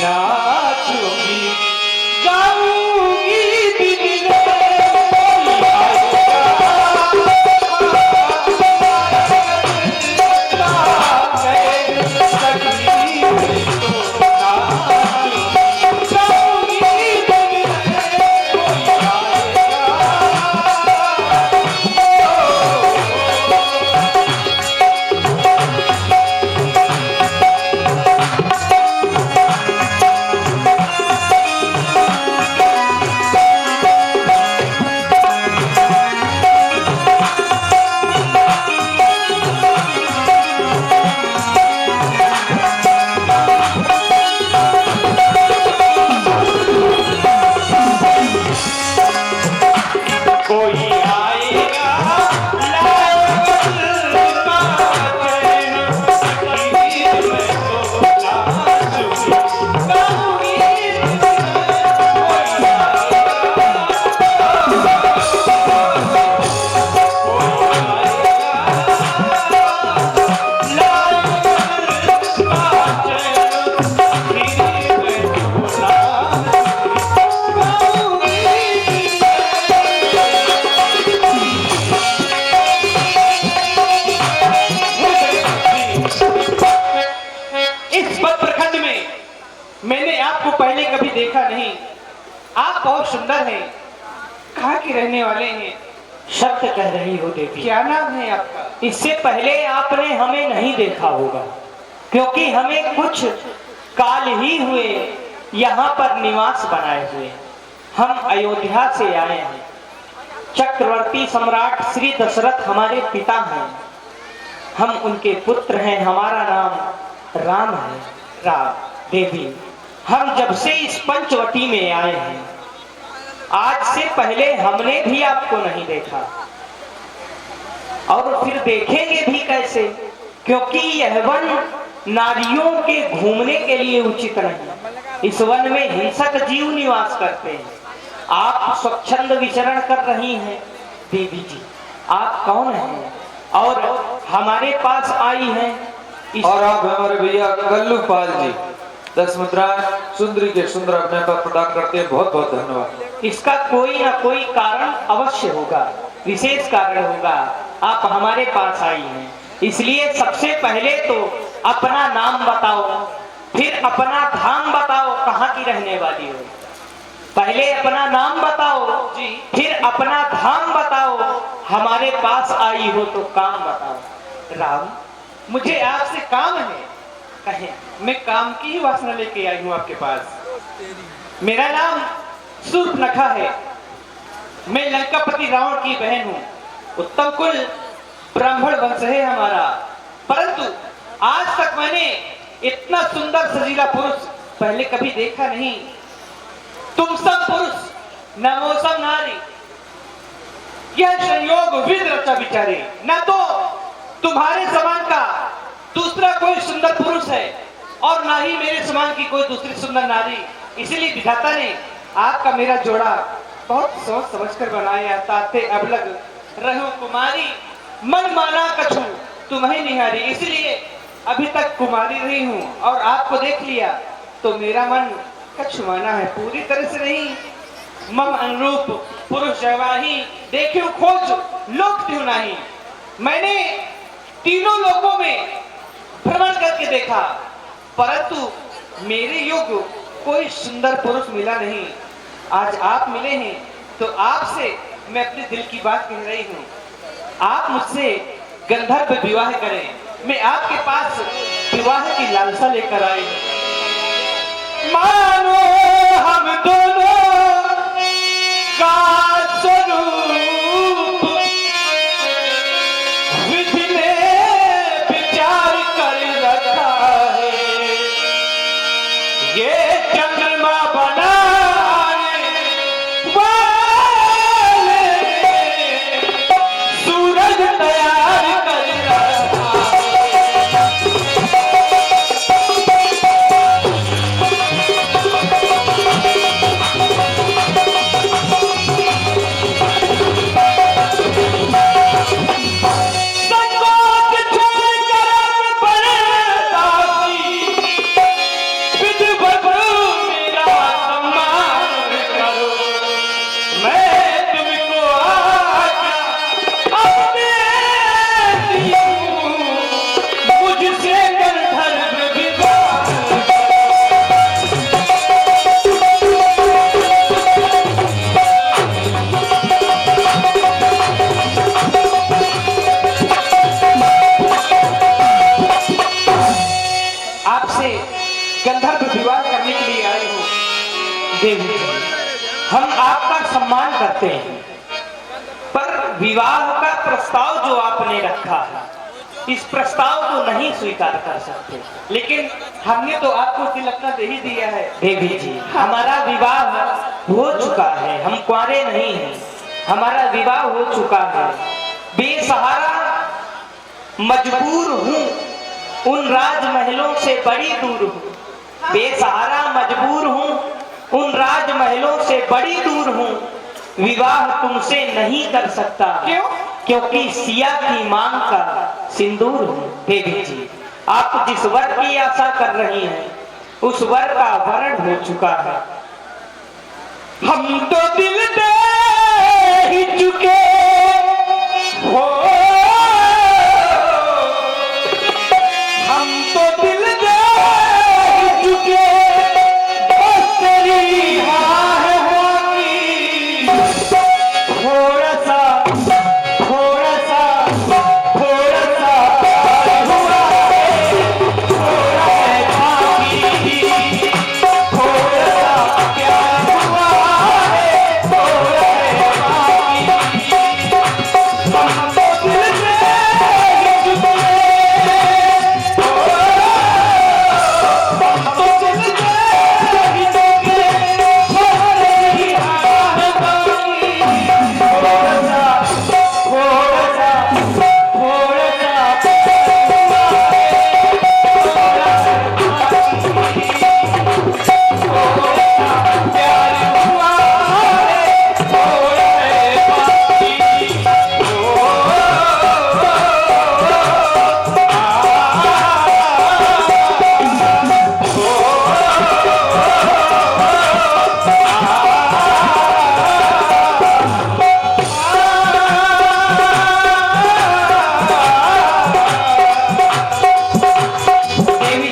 नाचूंगी गाऊंगी दिन रे पहले कभी देखा नहीं। आप बहुत सुंदर हैं। कहाँ के रहने वाले हैं? सत्य कह रही हो देवी। क्या नाम है आपका? इससे पहले आपने हमें नहीं देखा होगा, क्योंकि हमें कुछ काल ही हुए यहाँ पर निवास बनाए हुए। हम अयोध्या से आए हैं। चक्रवर्ती सम्राट श्री दशरथ हमारे पिता हैं। हम उनके पुत्र हैं। हमारा नाम राम है। राम देवी, हम जब से इस पंचवटी में आए हैं, आज से पहले हमने भी आपको नहीं देखा और फिर देखेंगे भी कैसे, क्योंकि यह वन नारियों के घूमने के लिए उचित नहीं। इस वन में हिंसक जीव निवास करते हैं। आप स्वच्छंद विचरण कर रही हैं। देवी जी, आप कौन हैं और हमारे पास आई हैं? और आप हमारे भैया कल्लूपाल जी 10 मुद्रा सुंदरी के सुंदर अभिनय पर प्रदान करते हैं। बहुत बहुत धन्यवाद। इसका कोई ना कोई कारण अवश्य होगा, विशेष कारण होगा। आप हमारे पास आई हैं, इसलिए सबसे पहले तो अपना नाम बताओ, फिर अपना धाम बताओ, कहाँ की रहने वाली हो। पहले अपना नाम बताओ जी, फिर अपना धाम बताओ। हमारे पास आई हो तो काम बताओ। राम, मुझे आपसे काम है। कहें, मैं काम की ही वासना लेके आई हूँ आपके पास। मेरा नाम शूर्पणखा है। मैं लंकापति रावण की बहन हूँ। उत्तम कुल ब्राह्मण वंश है हमारा, परंतु आज तक मैंने इतना सुंदर सजीला पुरुष पहले कभी देखा नहीं। तुम सब पुरुष, नमो सब नारी, यह संयोग विध रचा विचारे। न तो तुम्हारे समान का दूसरा कोई सुंदर पुरुष है और ना ही मेरे समान की कोई दूसरी सुंदर नारी। इसलिए विधाता ने आपका मेरा जोड़ा बहुत सोच समझकर बनाया। ताते अब लग रहो कुमारी, मन माना कछु तुम्हें निहारी। इसलिए अभी तक कुमारी रही हूँ और आपको देख लिया तो मेरा मन कछु माना है। पूरी तरह से नहीं, मम अनुरूप पुरुष जवाही देखियो खोज लोक त्यू नहीं। मैंने तीनों लोकों में भ्रमण करके देखा, परंतु मेरे योग्य कोई सुंदर पुरुष मिला नहीं। आज आप मिले हैं तो आपसे मैं अपने दिल की बात कह रही हूँ। आप मुझसे गंधर्व विवाह करें। मैं आपके पास विवाह की लालसा लेकर आई हूँ। मानो हम दोनों का स्वरूप विधि ने विचार कर रखा है। ये चंद्रमा बनाने वाले सूरज तैयार कर रखा है। करने के लिए आए हो। देवी जी, हम आपका सम्मान करते हैं, पर विवाह का प्रस्ताव जो आपने रखा है, इस प्रस्ताव को नहीं स्वीकार कर सकते। लेकिन हमने तो आपको तिलक दे ही दिया है। देवी जी, हमारा विवाह हो चुका है, हम कुंवारे नहीं हैं, हमारा विवाह हो चुका है। बेसहारा मजबूर हूँ, उन राजमहलों से बड़ी दूर हूँ। बेसहारा मजबूर हूँ, उन राजमहलों से बड़ी दूर हूँ। विवाह तुमसे नहीं कर सकता, क्यों? क्योंकि सिया की मांग का सिंदूर हूँ। देवी जी, आप जिस वर की आशा कर रही हैं, उस वर का वरण हो चुका है। हम तो दिल दे ही चुके हो, हम तो दिल दे ही चुके, बस तेरी हाँ है बाकी। थोड़ा सा थोड़ा सा थोड़ा सा प्यार हुआ है, थोड़ा है बाकी। थोड़ा सा प्यार हुआ है, थोड़ा है बाकी। हम तो दिल दे ही चुके हो, हम तो दिल दे ही चुके, बस तेरी हाँ है बाकी। थोड़ा सा थोड़ा सा थोड़ा सा प्यार हुआ है, थोड़ा है बाकी। देवी,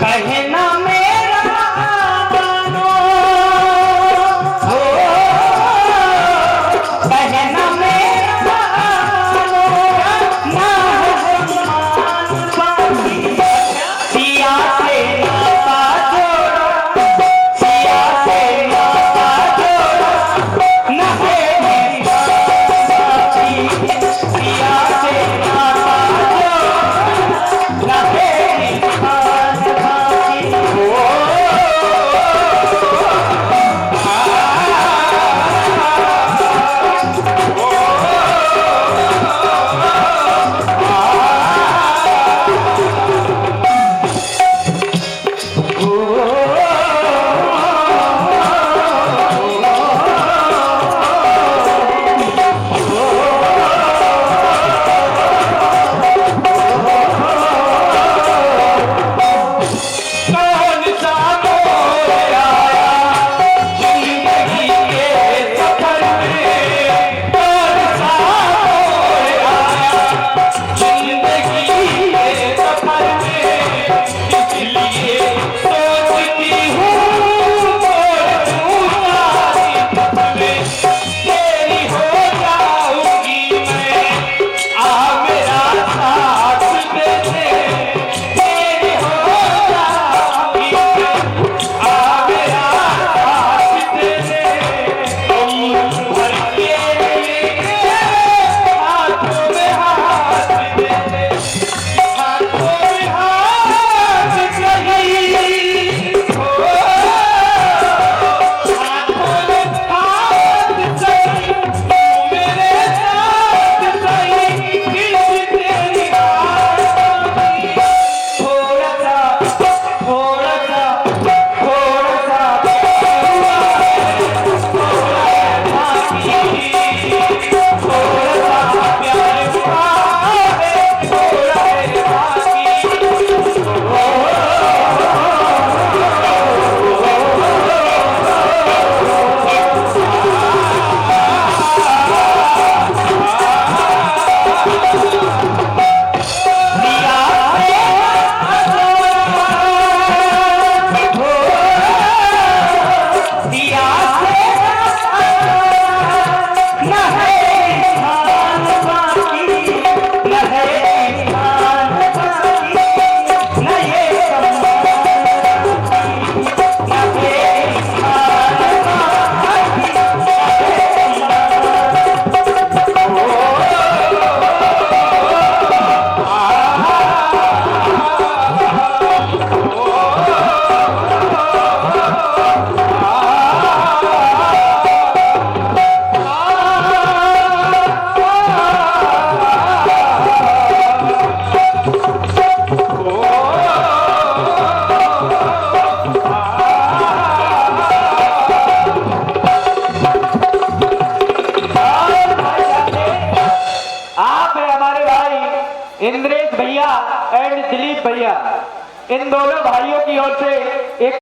कहना मेरा मानो, हो कहना मेरा मानो, ना है मान बाकी। सिया से नाता जोड़ा, सिया से नाता जोड़ा, ना है मान बाकी। सिया से नाता जोड़ा, ना है मान बाकी। इंद्रेश भैया एंड दिलीप भैया, इन दोनों भाइयों की ओर से एक